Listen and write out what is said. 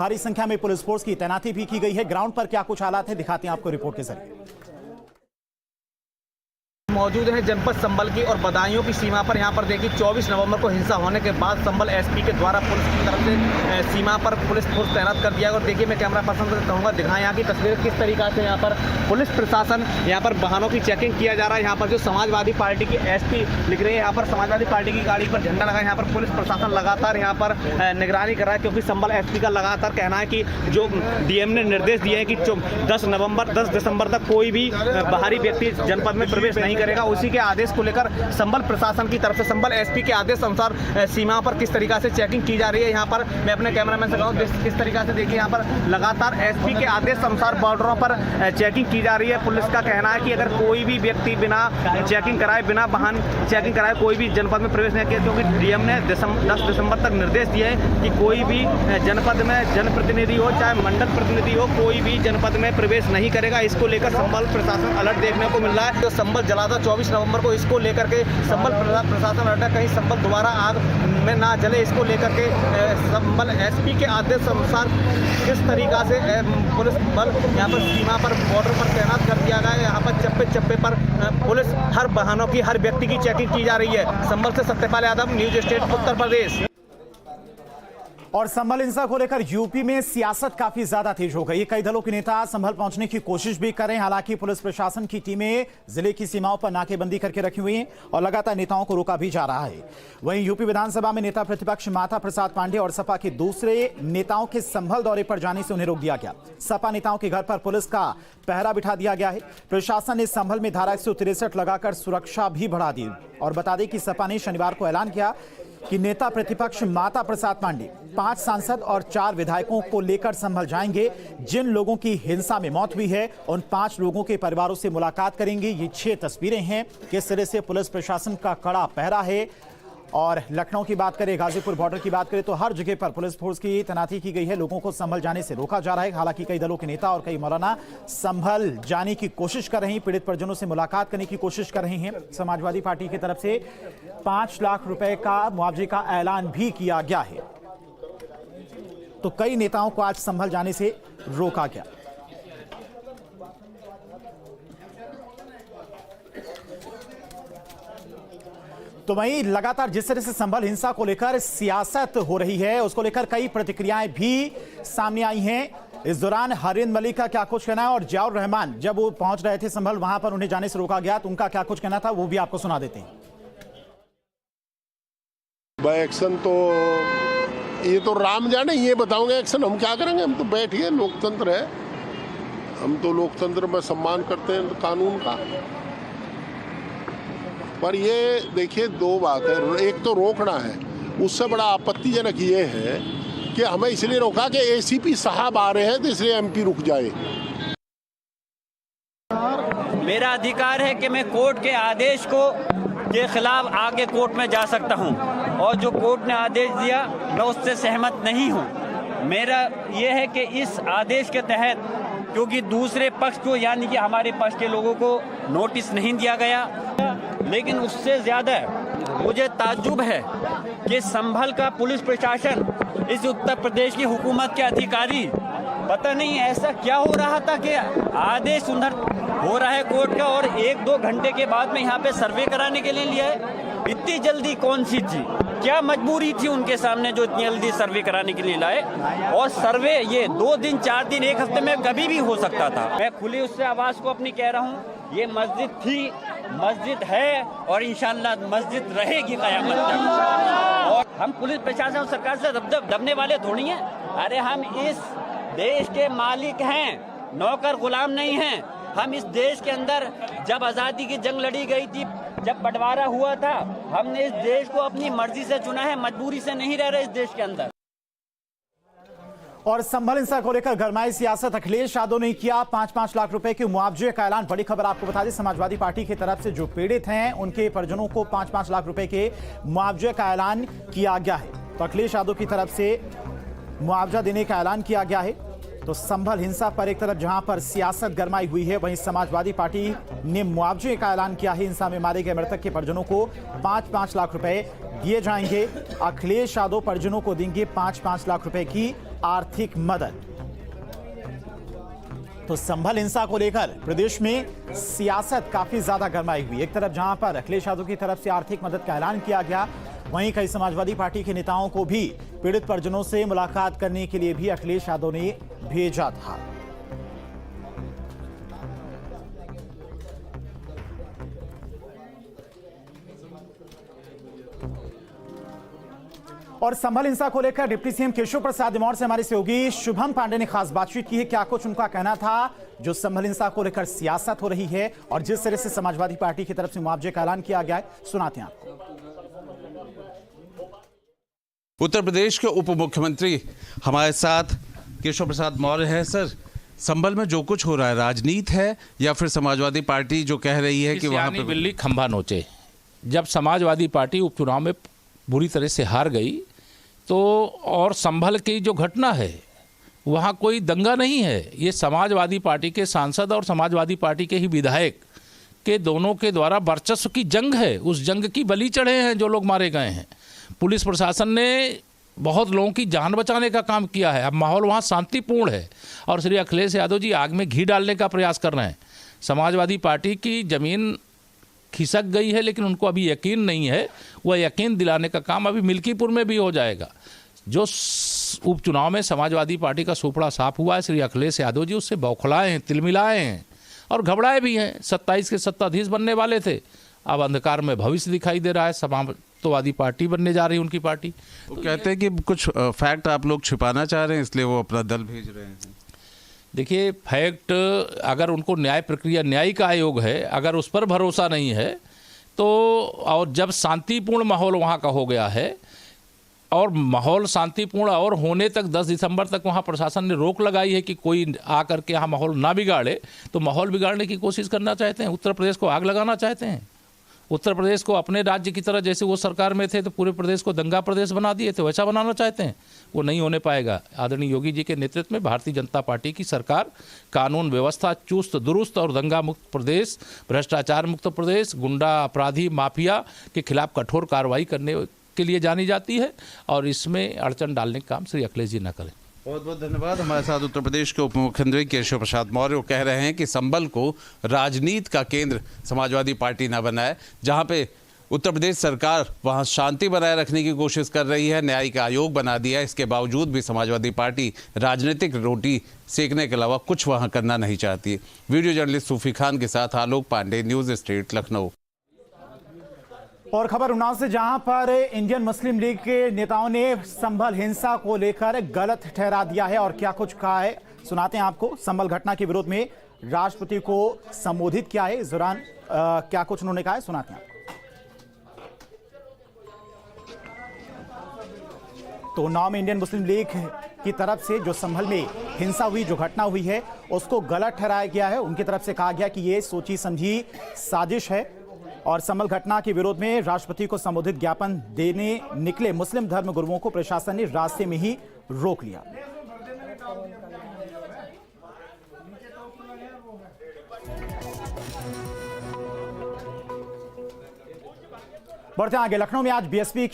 भारी संख्या में पुलिस फोर्स की तैनाती भी की गई है। ग्राउंड पर क्या कुछ हालात है दिखाते हैं आपको रिपोर्ट के जरिए। मौजूद है जनपद संभल की और बदायूं की सीमा पर। यहाँ पर देखिए 24 नवंबर को हिंसा होने के बाद संभल एसपी के द्वारा पुलिस की तरफ से सीमा पर पुलिस फोर्स तैनात कर दिया। और देखिए मैं कैमरा पर्सन से कहूँगा दिखाएं यहाँ की तस्वीर किस तरीका से यहाँ पर पुलिस प्रशासन यहाँ पर वाहनों की चेकिंग किया जा रहा है। यहाँ पर जो समाजवादी पार्टी की एसपी लिख रही है, यहाँ पर समाजवादी पार्टी की गाड़ी पर झंडा लगा है। यहाँ पर पुलिस प्रशासन लगातार यहाँ पर निगरानी कर रहा है, क्योंकि संभल एसपी का लगातार कहना है कि जो डीएम ने निर्देश दिए हैं कि 10 दिसंबर तक कोई भी बाहरी व्यक्ति जनपद में प्रवेश नहीं करेगा। उसी के आदेश को लेकर संभल प्रशासन की तरफ से संभल एसपी के आदेश अनुसार सीमा पर किस तरीका से चेकिंग की जा रही है। यहाँ पर मैं अपने कैमरामैन से कहूँ किस तरीका से देखिए यहाँ पर लगातार एसपी के आदेश अनुसार बॉर्डरों पर चेकिंग की जा रही है। पुलिस का कहना है कि अगर कोई भी व्यक्ति बिना चेकिंग कराए, बिना वाहन चेकिंग कराए कोई भी जनपद में प्रवेश नहीं किया, क्योंकि डीएम ने 10 दिसंबर तक निर्देश दिए हैं कि कोई भी जनपद में जनप्रतिनिधि हो चाहे मंडल प्रतिनिधि हो, कोई भी जनपद में प्रवेश नहीं करेगा। इसको लेकर संभल प्रशासन अलर्ट देखने को मिल रहा है। तो संभल जलाता 24 नवंबर को, इसको लेकर के संभल प्रशासन अलर्ट है, कहीं संभल दोबारा आग में ना जले। इसको लेकर के संभल एसपी के आदेश अनुसार किस तरीका से पुलिस बल यहाँ पर सीमा पर बॉर्डर पर तैनात कर दिया गया है। यहाँ पर चप्पे पर पुलिस हर वाहनों की, हर व्यक्ति की चेकिंग की जा रही है। संभल से सत्यपाल यादव, न्यूज स्टेट, उत्तर प्रदेश। और संभल हिंसा को लेकर यूपी में सियासत काफी ज्यादा तेज हो गई। कई दलों के नेता संभल पहुंचने की कोशिश भी कर रहे हैं। हालांकि पुलिस प्रशासन की टीमें जिले की सीमाओं पर नाकेबंदी करके रखी हुई हैं और लगातार नेताओं को रोका भी जा रहा है। वहीं यूपी विधानसभा में नेता प्रतिपक्ष माता प्रसाद पांडेय और सपा के दूसरे नेताओं के संभल दौरे पर जाने से उन्हें रोक दिया गया। सपा नेताओं के घर पर पुलिस का पहरा बिठा दिया गया है। प्रशासन ने संभल में धारा 163 लगाकर सुरक्षा भी बढ़ा दी। और बता दें कि सपा ने शनिवार को ऐलान किया कि नेता प्रतिपक्ष माता प्रसाद पांडेय 5 सांसद और 4 विधायकों को लेकर संभल जाएंगे। जिन लोगों की हिंसा में मौत हुई है उन 5 लोगों के परिवारों से मुलाकात करेंगे। ये 6 तस्वीरें हैं किस तरह से पुलिस प्रशासन का कड़ा पहरा है। और लखनऊ की बात करें, गाजीपुर बॉर्डर की बात करें तो हर जगह पर पुलिस फोर्स की तैनाती की गई है। लोगों को संभल जाने से रोका जा रहा है। हालांकि कई दलों के नेता और कई मौलाना संभल जाने की कोशिश कर रहे हैं, पीड़ित परिजनों से मुलाकात करने की कोशिश कर रहे हैं। समाजवादी पार्टी की तरफ से 5 लाख रुपए का मुआवजे का ऐलान भी किया गया है। तो कई नेताओं को आज संभल जाने से रोका गया। तो वहीं लगातार जिस तरह से संभल हिंसा को लेकर सियासत हो रही है, उसको लेकर कई प्रतिक्रियाएं भी सामने आई हैं। इस दौरान हरिंद मलिक का क्या कुछ कहना है और जियाउर रहमान जब वो पहुंच रहे थे संभल, वहां पर उन्हें जाने से रोका गया, तो उनका क्या कुछ कहना था वो भी आपको सुना देते हैं। एक्शन तो ये तो राम जाने, ये बताऊंगा एक्शन हम क्या करेंगे। हम तो बैठिए, लोकतंत्र है, हम तो लोकतंत्र में सम्मान करते हैं कानून का। पर ये देखिए 2 बात है, एक तो रोकना है, उससे बड़ा आपत्तिजनक ये है कि हमें इसलिए रोका कि एसीपी साहब आ रहे हैं तो इसलिए एमपी रुक जाए। मेरा अधिकार है कि मैं कोर्ट के आदेश के खिलाफ आगे कोर्ट में जा सकता हूं, और जो कोर्ट ने आदेश दिया मैं उससे सहमत नहीं हूं। मेरा यह है कि इस आदेश के तहत, क्योंकि दूसरे पक्ष को यानी कि हमारे पक्ष के लोगों को नोटिस नहीं दिया गया, लेकिन उससे ज्यादा मुझे ताज्जुब है कि संभल का पुलिस प्रशासन, इस उत्तर प्रदेश की हुकूमत के अधिकारी, पता नहीं ऐसा क्या हो रहा था कि आदेश उधर हो रहा है कोर्ट का और 1-2 घंटे के बाद में यहाँ पे सर्वे कराने के लिए लिया है। इतनी जल्दी कौन सी थी, क्या मजबूरी थी उनके सामने जो इतनी जल्दी सर्वे कराने के लिए लाए? और सर्वे ये 2 दिन 4 दिन 1 हफ्ते में कभी भी हो सकता था। मैं खुली उससे आवाज को अपनी कह रहा हूँ, ये मस्जिद थी, मस्जिद है और इंशाअल्लाह मस्जिद रहेगी क़यामत तक। और हम पुलिस प्रशासन और सरकार से दबने वाले थोड़ी हैं। अरे हम इस देश के मालिक हैं, नौकर गुलाम नहीं हैं। हम इस देश के अंदर जब आज़ादी की जंग लड़ी गई थी, जब बंटवारा हुआ था, हमने इस देश को अपनी मर्जी से चुना है, मजबूरी से नहीं रह रहे इस देश के अंदर। और संभल हिंसा को लेकर गरमाई सियासत, अखिलेश यादव ने किया 5-5 लाख रुपए के मुआवजे का ऐलान। बड़ी खबर आपको बता दें, समाजवादी पार्टी की तरफ से जो पीड़ित हैं उनके परिजनों को 5-5 लाख रुपए के मुआवजे का ऐलान किया गया है। तो अखिलेश यादव की तरफ से मुआवजा देने का ऐलान किया गया है। तो संभल हिंसा पर एक तरफ जहां पर सियासत गरमाई हुई है, वहीं समाजवादी पार्टी ने मुआवजे का ऐलान किया है। हिंसा में मारे गए मृतक के परिजनों को 5-5 लाख रुपए दिए जाएंगे। अखिलेश यादव परिजनों को देंगे 5-5 लाख रुपए की आर्थिक मदद। तो संभल हिंसा को लेकर प्रदेश में सियासत काफी ज्यादा गरमाई हुई। एक तरफ जहां पर अखिलेश यादव की तरफ से आर्थिक मदद का ऐलान किया गया, वहीं कई समाजवादी पार्टी के नेताओं को भी पीड़ित परिजनों से मुलाकात करने के लिए भी अखिलेश यादव ने भेजा था। और संभल हिंसा को लेकर डिप्टी सीएम केशव प्रसाद मौर्य से हमारी सहयोगी शुभम पांडे ने खास बातचीत की है। क्या कुछ उनका कहना था जो संभल हिंसा को लेकर सियासत हो रही है और जिस तरह से समाजवादी पार्टी की तरफ से मुआवजे का ऐलान किया गया है, सुनाते हैं आपको। उत्तर प्रदेश के उप मुख्यमंत्री हमारे साथ केशव प्रसाद मौर्य हैं। सर, संभल में जो कुछ हो रहा है राजनीति है या फिर समाजवादी पार्टी जो कह रही है कि वहां पे बिल्ली खंभा नोचे? जब समाजवादी पार्टी उपचुनाव में बुरी तरह से हार गई तो और संभल की जो घटना है वहाँ कोई दंगा नहीं है, ये समाजवादी पार्टी के सांसद और समाजवादी पार्टी के ही विधायक के दोनों के द्वारा वर्चस्व की जंग है। उस जंग की बलि चढ़े हैं जो लोग मारे गए हैं। पुलिस प्रशासन ने बहुत लोगों की जान बचाने का काम किया है। अब माहौल वहाँ शांतिपूर्ण है और श्री अखिलेश यादव जी आग में घी डालने का प्रयास कर रहे हैं। समाजवादी पार्टी की जमीन खिसक गई है लेकिन उनको अभी यकीन नहीं है। वह यकीन दिलाने का काम अभी मिल्कीपुर में भी हो जाएगा। जो उपचुनाव में समाजवादी पार्टी का सुपड़ा साफ हुआ है, श्री अखिलेश यादव जी उससे बौखलाए हैं, तिलमिलाए हैं और घबराए भी हैं। 27 के सत्ताधीश बनने वाले थे, अब अंधकार में भविष्य दिखाई दे रहा है। समाजवादी पार्टी बनने जा रही है उनकी पार्टी। वो कहते हैं कि कुछ फैक्ट आप लोग छिपाना चाह रहे हैं इसलिए वो अपना दल भेज रहे हैं। देखिए, फैक्ट अगर उनको न्याय प्रक्रिया, न्यायिक आयोग है, अगर उस पर भरोसा नहीं है तो, और जब शांतिपूर्ण माहौल वहाँ का हो गया है और माहौल शांतिपूर्ण और होने तक 10 दिसंबर तक वहाँ प्रशासन ने रोक लगाई है कि कोई आकर के यहाँ माहौल ना बिगाड़े, तो माहौल बिगाड़ने की कोशिश करना चाहते हैं। उत्तर प्रदेश को आग लगाना चाहते हैं। उत्तर प्रदेश को अपने राज्य की तरह, जैसे वो सरकार में थे तो पूरे प्रदेश को दंगा प्रदेश बना दिए थे, वैसा बनाना चाहते हैं। वो नहीं होने पाएगा। आदरणीय योगी जी के नेतृत्व में भारतीय जनता पार्टी की सरकार कानून व्यवस्था चुस्त दुरुस्त और दंगा मुक्त प्रदेश, भ्रष्टाचार मुक्त प्रदेश, गुंडा अपराधी माफिया के खिलाफ कठोर कार्रवाई करने के लिए जानी जाती है और इसमें अड़चन डालने का काम श्री अखिलेश जी न करें। बहुत बहुत धन्यवाद। हमारे साथ उत्तर प्रदेश के उप मुख्यमंत्री केशव प्रसाद मौर्य वो कह रहे हैं कि संभल को राजनीति का केंद्र समाजवादी पार्टी न बनाए। जहां पे उत्तर प्रदेश सरकार वहां शांति बनाए रखने की कोशिश कर रही है, न्यायिक आयोग बना दिया, इसके बावजूद भी समाजवादी पार्टी राजनीतिक रोटी सेकने के अलावा कुछ वहां करना नहीं चाहती। वीडियो जर्नलिस्ट सूफी खान के साथ आलोक पांडे, न्यूज स्ट्रीट, लखनऊ। और खबर उन्नाव से, जहां पर इंडियन मुस्लिम लीग के नेताओं ने संभल हिंसा को लेकर गलत ठहरा दिया है और क्या कुछ कहा है, सुनाते हैं आपको। संभल घटना के विरोध में राष्ट्रपति को संबोधित किया है। इस दौरान क्या कुछ उन्होंने कहा है, सुनाते हैं आपको। तो उन्नाव में इंडियन मुस्लिम लीग की तरफ से जो संभल में हिंसा हुई, जो घटना हुई है, उसको गलत ठहराया गया है। उनकी तरफ से कहा गया कि ये सोची समझी साजिश है और संभल घटना के विरोध में राष्ट्रपति को संबोधित ज्ञापन देने निकले मुस्लिम धर्म गुरुओं को प्रशासन ने रास्ते में ही रोक लिया। बढ़ते आगे, लखनऊ में आज बीएसपी की